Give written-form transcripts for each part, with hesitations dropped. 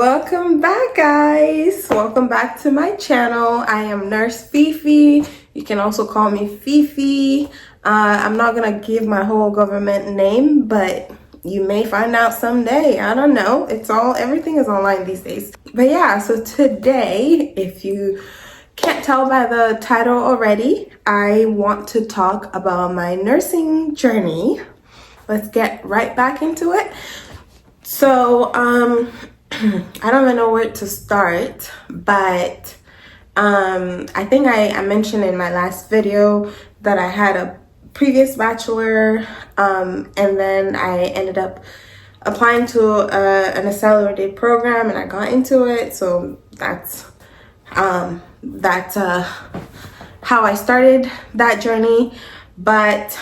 Welcome back, guys. Welcome back to my channel. I am Nurse Fifi. You can also call me Fifi. I'm not gonna give my whole government name, but you may find out someday. I don't know. Everything is online these days. But yeah, so today, if you can't tell by the title already, I want to talk about my nursing journey. Let's get right back into it. So, I don't even know where to start, but I think I mentioned in my last video that I had a previous bachelor, and then I ended up applying to an accelerated program, and I got into it. So that's how I started that journey. But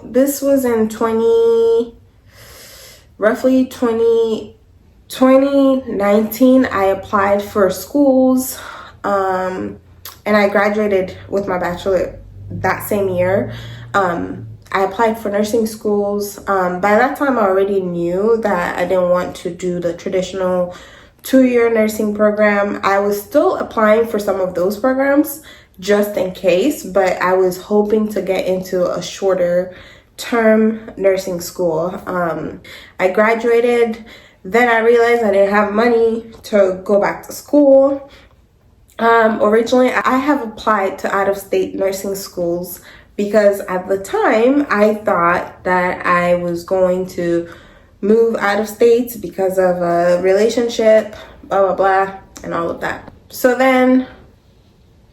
this was in 2019. I applied for schools, and I graduated with my bachelor that same year. I applied for nursing schools. By that time, I already knew that I didn't want to do the traditional 2-year nursing program. I was still applying for some of those programs just in case, but I was hoping to get into a shorter term nursing school. I graduated, then I realized I didn't have money to go back to school. Originally, I have applied to out-of-state nursing schools because at the time I thought that I was going to move out of state because of a relationship, blah blah blah, and all of that. So then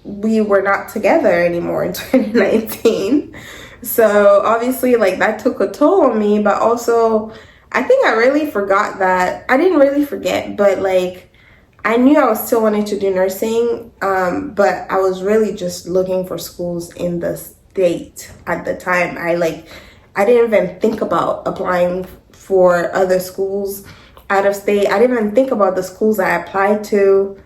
we were not together anymore in 2019. So obviously, like, that took a toll on me, but also I think I really forgot that. I didn't really forget, but like, I knew I was still wanting to do nursing, but I was really just looking for schools in the state at the time. I didn't even think about applying for other schools out of state. I didn't even think about the schools I applied to.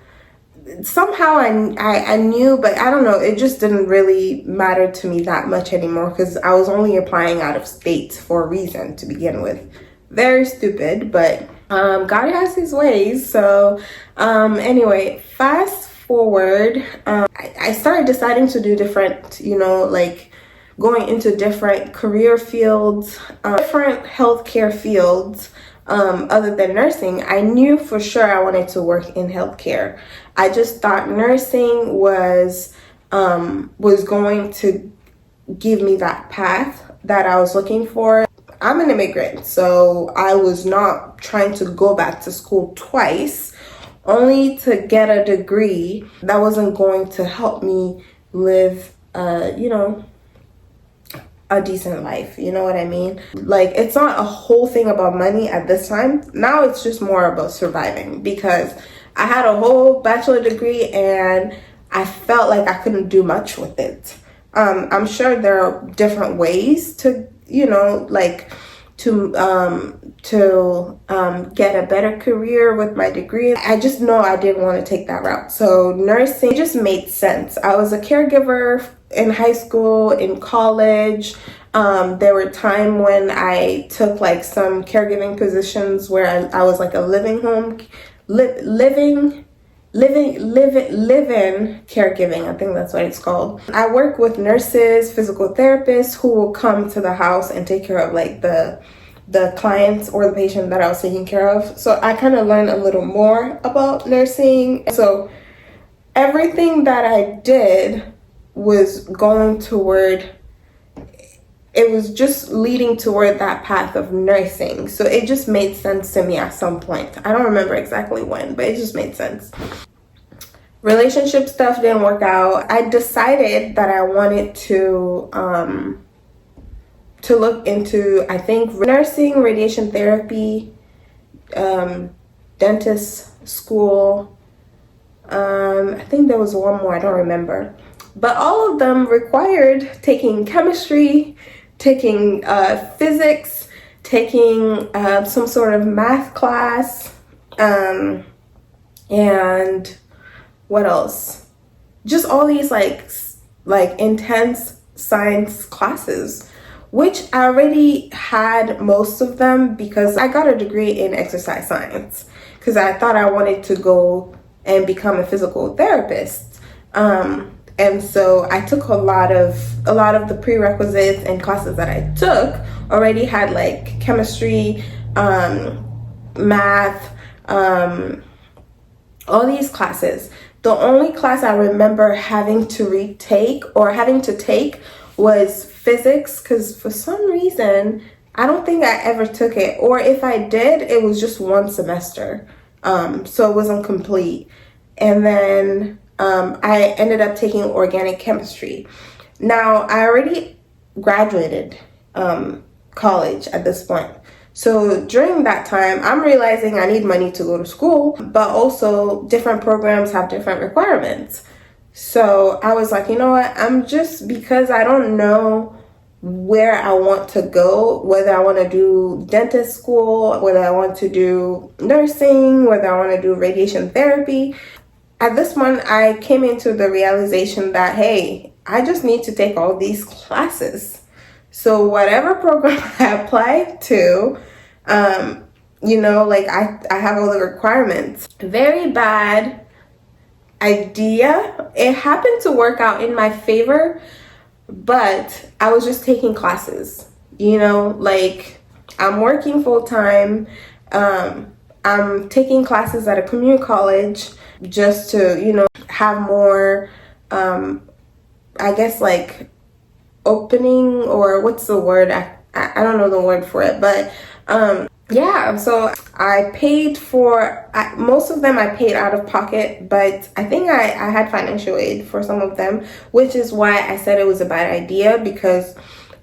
Somehow I knew, but I don't know, it just didn't really matter to me that much anymore because I was only applying out of state for a reason to begin with. Very stupid, but God has his ways. So anyway, fast forward, I started deciding to do different, like going into different career fields, different healthcare fields. Other than nursing. I knew for sure I wanted to work in healthcare. I just thought nursing was going to give me that path that I was looking for. I'm an immigrant, so I was not trying to go back to school twice only to get a degree that wasn't going to help me live a decent life. You know what I mean? Like, it's not a whole thing about money at this time. Now it's just more about surviving because I had a whole bachelor degree and I felt like I couldn't do much with it. I'm sure there are different ways to, get a better career with my degree. I just know I didn't want to take that route. So nursing just made sense. I was a caregiver in high school, in college. There were times when I took like some caregiving positions where I was like a living caregiving. I think that's what it's called. I work with nurses, physical therapists who will come to the house and take care of like the clients or the patient that I was taking care of. So I kind of learned a little more about nursing. So everything that I did was going toward, it was just leading toward that path of nursing. So it just made sense to me at some point. I don't remember exactly when, but it just made sense. Relationship stuff didn't work out. I decided that I wanted to look into, I think, nursing, radiation therapy, dentist school. I think there was one more, I don't remember. But all of them required taking chemistry, taking physics, taking some sort of math class, and what else? Just all these like intense science classes, which I already had most of them because I got a degree in exercise science. because I thought I wanted to go and become a physical therapist. And so I took a lot of the prerequisites and classes that I took already had like chemistry, math, all these classes. The only class I remember having to retake or having to take was physics, because for some reason I don't think I ever took it, or if I did, it was just one semester, so it wasn't complete. And then I ended up taking organic chemistry. Now I already graduated college at this point. So during that time, I'm realizing I need money to go to school, but also different programs have different requirements. So I was like, you know what? Because I don't know where I want to go, whether I want to do dentist school, whether I want to do nursing, whether I want to do radiation therapy. At this point, I came into the realization that, hey, I just need to take all these classes. So whatever program I apply to, like I have all the requirements. Very bad idea. It happened to work out in my favor, but I was just taking classes, like I'm working full time. I'm taking classes at a community college just to, have more, I guess like opening, or what's the word? I don't know the word for it, but yeah, so I paid for most of them. I paid out of pocket, but I think I had financial aid for some of them, which is why I said it was a bad idea, because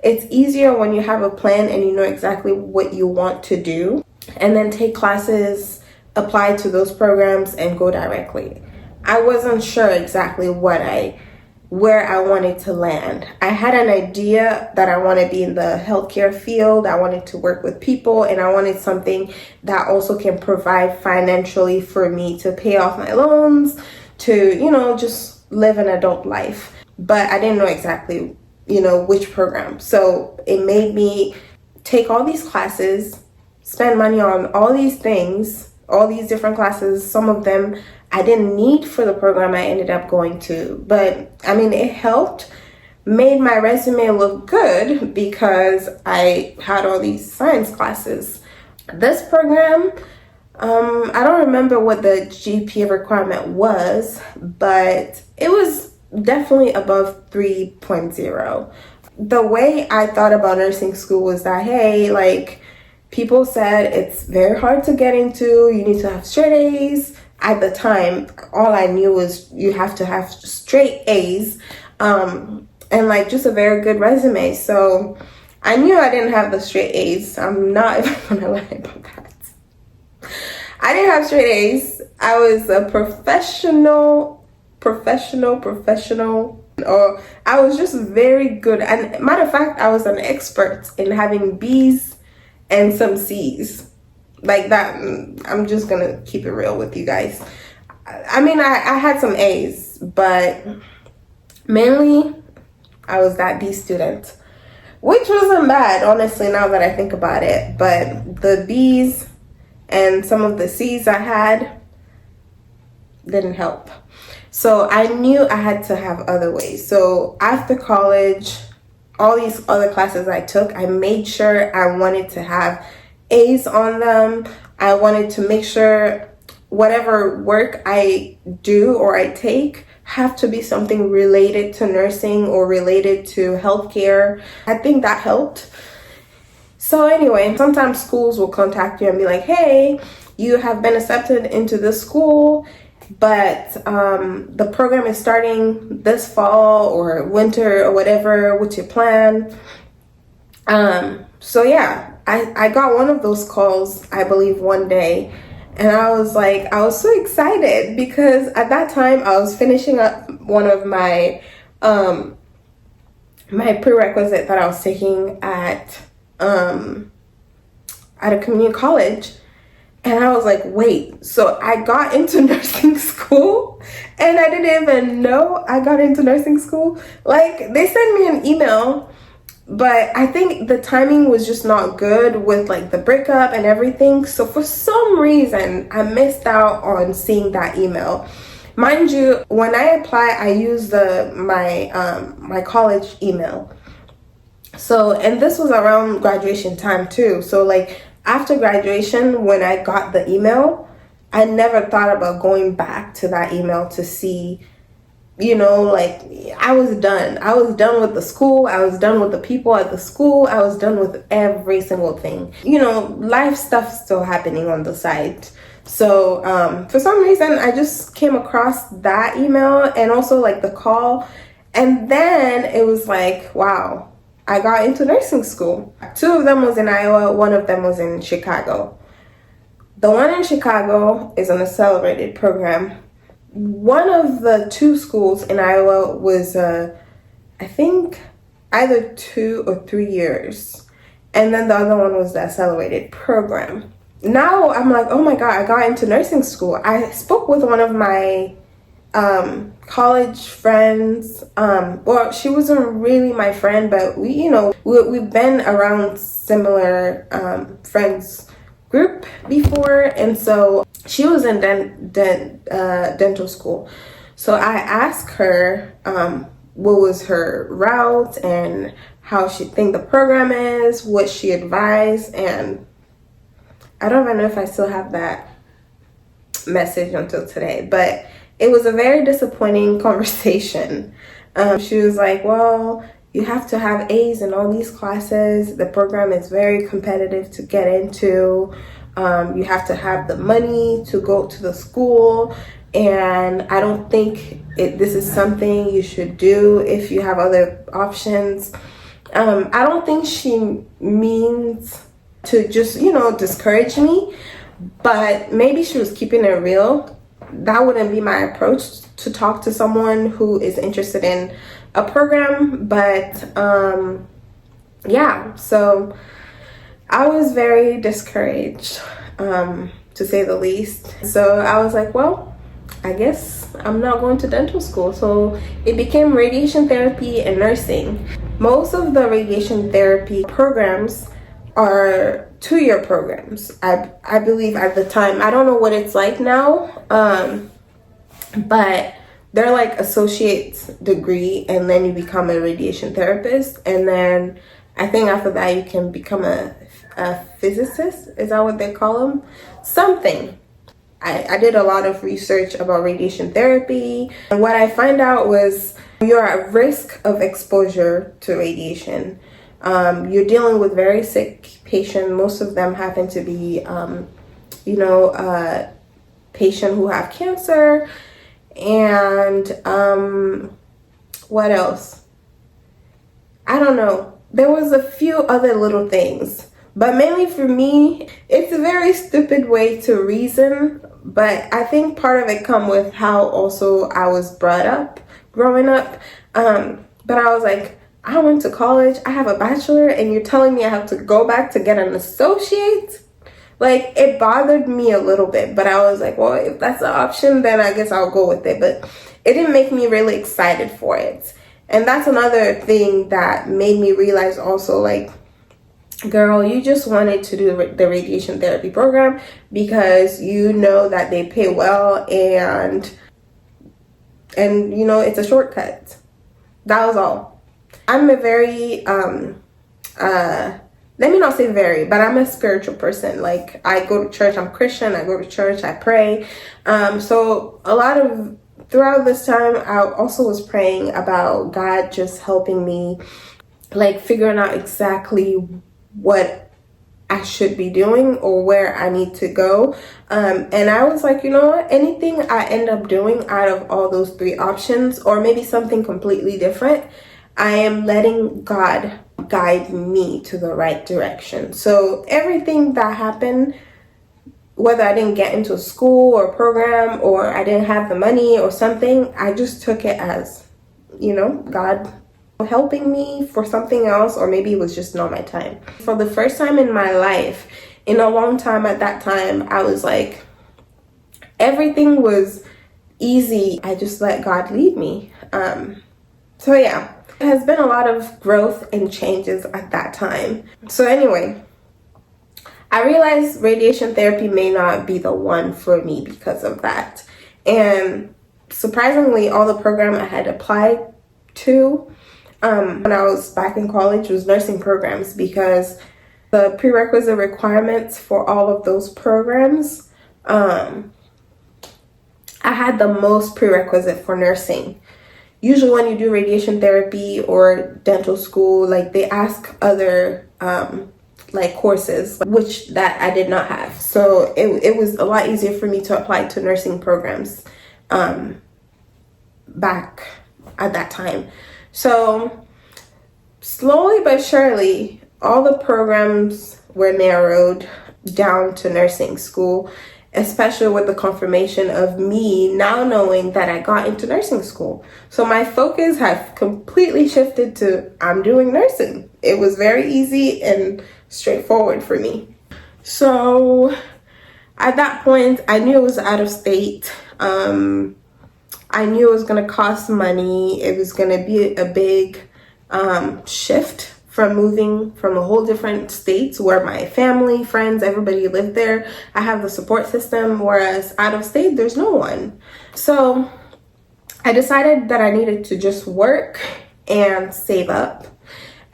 it's easier when you have a plan and you know exactly what you want to do, and then take classes, apply to those programs, and go directly. I wasn't sure exactly where I wanted to land. I had an idea that I want to be in the healthcare field. I wanted to work with people, and I wanted something that also can provide financially for me to pay off my loans, to, just live an adult life. But I didn't know exactly, which program. So it made me take all these classes, spend money on all these things, all these different classes. Some of them I didn't need for the program I ended up going to, but it helped, made my resume look good because I had all these science classes. This program, I don't remember what the GPA requirement was, but it was definitely above 3.0. The way I thought about nursing school was that, hey, like, people said it's very hard to get into, you need to have straight A's. At the time, all I knew was you have to have straight A's, and like just a very good resume. So I knew I didn't have the straight A's. I'm not even gonna lie about that. I didn't have straight A's. I was a professional, or I was just very good. And matter of fact, I was an expert in having B's and some C's. Like that, I'm just gonna keep it real with you guys. I had some A's, but mainly I was that B student, which wasn't bad, honestly, now that I think about it. But the B's and some of the C's I had didn't help. So I knew I had to have other ways. So after college, all these other classes I took, I made sure I wanted to have A's on them. I wanted to make sure whatever work I do or I take have to be something related to nursing or related to healthcare. I think that helped. So anyway, sometimes schools will contact you and be like, hey, you have been accepted into this school, but the program is starting this fall or winter or whatever. What's your plan? So yeah, I got one of those calls, I believe, one day, and I was so excited because at that time I was finishing up one of my my prerequisite that I was taking at a community college. And I was like, wait, so I got into nursing school and I didn't even know I got into nursing school? Like, they sent me an email But I think the timing was just not good with like the breakup and everything. So for some reason, I missed out on seeing that email. Mind you, when I apply, I use my college email. So, and this was around graduation time too. So like after graduation, when I got the email, I never thought about going back to that email to see, like I was done. I was done with the school. I was done with the people at the school. I was done with every single thing. Life stuff still happening on the side. So for some reason, I just came across that email and also like the call. And then it was like, wow, I got into nursing school. 2 of them was in Iowa. 1 of them was in Chicago. The one in Chicago is an accelerated program. One of the 2 schools in Iowa was, I think, either 2 or 3 years. And then the other one was the accelerated program. Now I'm like, oh my God, I got into nursing school. I spoke with one of my college friends. Well, she wasn't really my friend, but we've been around similar friends group before, and so she was in dental school. So I asked her what was her route and how she think the program is, what she advised, and I don't even know if I still have that message until today, but it was a very disappointing conversation. She was like, well, you have to have A's in all these classes. The program is very competitive to get into. You have to have the money to go to the school. And I don't think this is something you should do if you have other options. I don't think she means to just, discourage me. But maybe she was keeping it real. That wouldn't be my approach to talk to someone who is interested in a program. But yeah, so I was very discouraged, to say the least. So I was like, well, I guess I'm not going to dental school. So it became radiation therapy and nursing. Most of the radiation therapy programs are 2-year programs. I believe at the time. I don't know what it's like now, but they're like associate's degree, and then you become a radiation therapist, and then I think after that you can become a physicist. Is that what they call them? Something. I did a lot of research about radiation therapy, and what I found out was you're at risk of exposure to radiation. You're dealing with very sick patients. Most of them happen to be, patients who have cancer. And what else? I don't know. There was a few other little things. But mainly for me, it's a very stupid way to reason. But I think part of it come with how also I was brought up growing up. But I was like, I went to college, I have a bachelor, and you're telling me I have to go back to get an associate? Like, it bothered me a little bit, but I was like, well, if that's the option, then I guess I'll go with it. But it didn't make me really excited for it. And that's another thing that made me realize also, like, girl, you just wanted to do the radiation therapy program because you know that they pay well and it's a shortcut. That was all. I'm a very, let me not say very, but I'm a spiritual person. Like, I go to church, I'm Christian, I go to church, I pray. So throughout this time, I also was praying about God just helping me, like, figuring out exactly what I should be doing or where I need to go. And I was like, you know what, anything I end up doing out of all those 3 options, or maybe something completely different, I am letting God guide me to the right direction. So everything that happened, whether I didn't get into a school or program or I didn't have the money or something, I just took it as, God helping me for something else, or maybe it was just not my time. For the first time in my life, in a long time at that time, I was like, everything was easy. I just let God lead me. So yeah, It has been a lot of growth and changes at that time. So anyway, I realized radiation therapy may not be the one for me because of that. And surprisingly, all the program I had applied to when I was back in college was nursing programs, because the prerequisite requirements for all of those programs, I had the most prerequisite for nursing. Usually when you do radiation therapy or dental school, like they ask other like courses, which that I did not have. So it was a lot easier for me to apply to nursing programs back at that time. So slowly but surely, all the programs were narrowed down to nursing school, especially with the confirmation of me now knowing that I got into nursing school. So my focus has completely shifted to I'm doing nursing. It was very easy and straightforward for me. So at that point, I knew it was out of state. I knew it was going to cost money. It was going to be a big shift from moving from a whole different states where my family, friends, everybody lived there. I have the support system, whereas out of state, there's no one. So I decided that I needed to just work and save up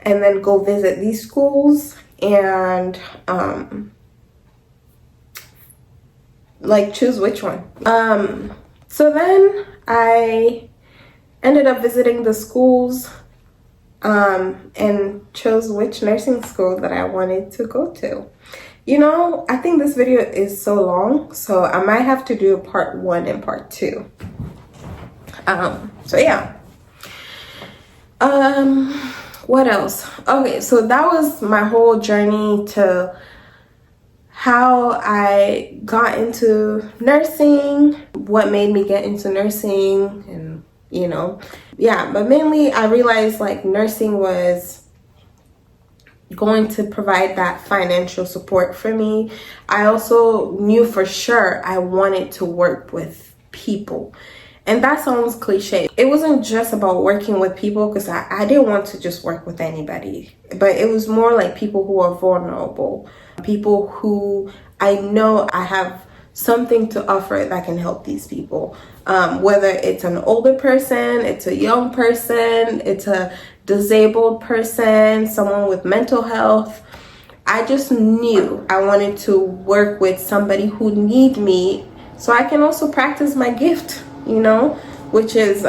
and then go visit these schools and like choose which one. So then I ended up visiting the schools and chose which nursing school that I wanted to go to. You know, I think this video is so long, so I might have to do a part 1 and part 2. So yeah. What else? Okay, so that was my whole journey to how I got into nursing, what made me get into nursing, and you know, yeah, but mainly I realized like nursing was going to provide that financial support for me. I also knew for sure I wanted to work with people. And that sounds cliche. It wasn't just about working with people, because I didn't want to just work with anybody, but it was more like people who are vulnerable, people who I know I have something to offer that can help these people. Whether it's an older person, it's a young person, it's a disabled person, someone with mental health. I just knew I wanted to work with somebody who need me so I can also practice my gift, you know, which is,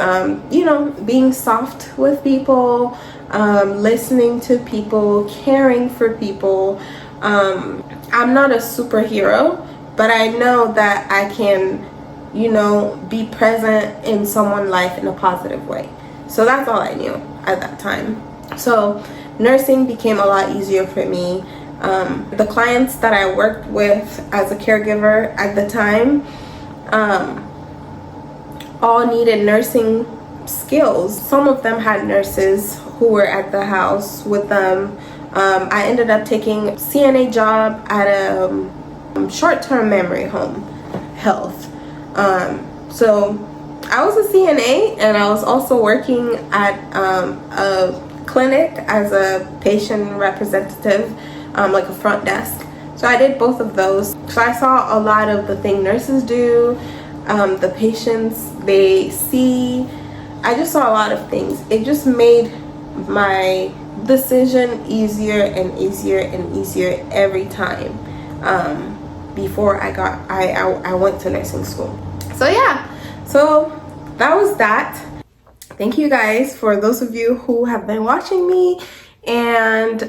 you know, being soft with people, listening to people, caring for people. I'm not a superhero, but I know that I can, you know, be present in someone's life in a positive way. So that's all I knew at that time. So nursing became a lot easier for me. The clients that I worked with as a caregiver at the time, all needed nursing skills. Some of them had nurses who were at the house with them. I ended up taking a CNA job at a short-term memory home health. So I was a CNA, and I was also working at a clinic as a patient representative, like a front desk. So I did both of those. So I saw a lot of the things nurses do, the patients they see. I just saw a lot of things. It just made my decision easier and easier and easier every time before I went to nursing school. So yeah, so that was that. Thank you guys for those of you who have been watching me, and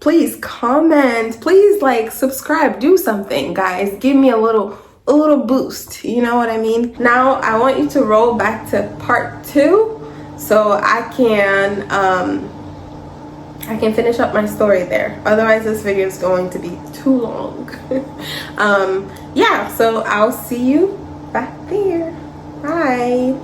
please comment, please like, subscribe, do something, guys. Give me a little boost, you know what I mean? Now I want you to roll back to part 2 so I can finish up my story there. Otherwise this video is going to be too long. Yeah, so I'll see you back there. Bye.